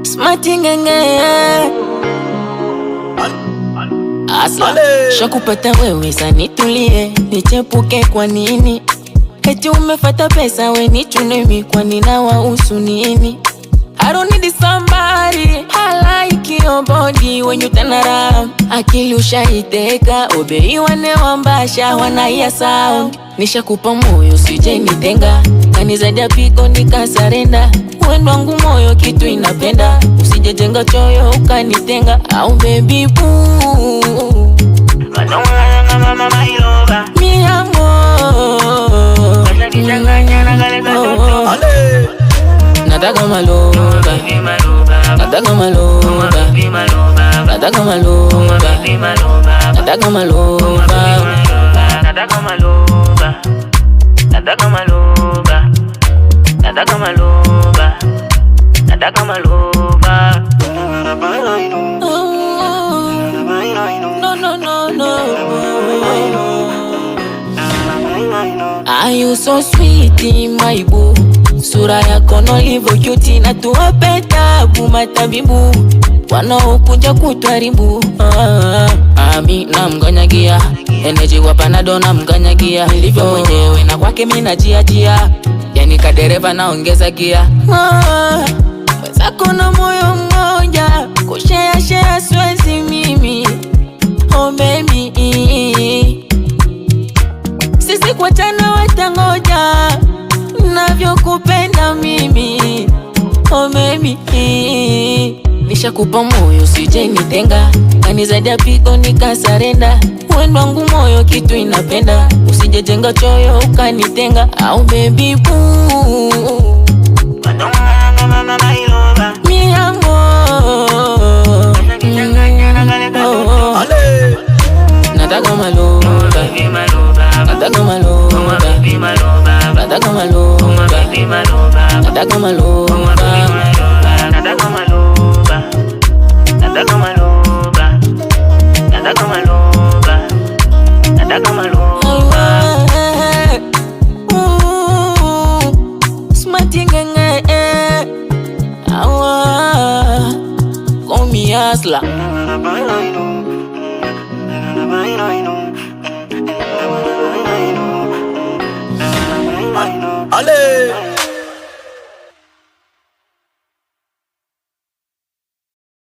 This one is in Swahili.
Smarty ngenge Asla shakupata wewe sanitulie, nichepuke kwa nini? Eti umefata pesa we nichunemi, kwa nina wahusu nini? I don't need somebody, I like your body when you turn around. Akili ushaiteka, obei wane wambasha, wanaia sound. Nishakupa moyo sije nitenga, kanizadia piko nikasarenda. Wendo wangu moyo kitu inapenda, usije jenga choyo ukanitenga. Au baby boo, mi amor, nataka maloba, nataka maloba, nataka maloba, nataka maloba, nataka maloba, nataka maloba, nataka maloba, nataka maloba. No, no, no, no. Are you so sweet, my boo? Sura yako nolivo cute na tuwape tabu matabibu wanaokuja kutwaribu. Ami na mganyagia energy wa panado na mganyagia, nilivyo mwenyewe na kwake mina jia, yani kadereva naongeza gia. Mwenzako na moyo mmoja, kushare siwezi mimi. Oh baby, sisi kwa tana watangoja navyokupenda mimi. Oh baby, nishakupa moyo sije nitenga, kanizadia piko nikasarenda. Wendo wangu moyo kitu inapenda, usije jenga choyo ukanitenga. Au baby boo, mi amor, nataka maloba, nataka maloba, nataka maloba, nataka maloba, nataka maloba, nataka maloba, nataka maloba, nataka maloba. Smarty ngenge, call me Asla.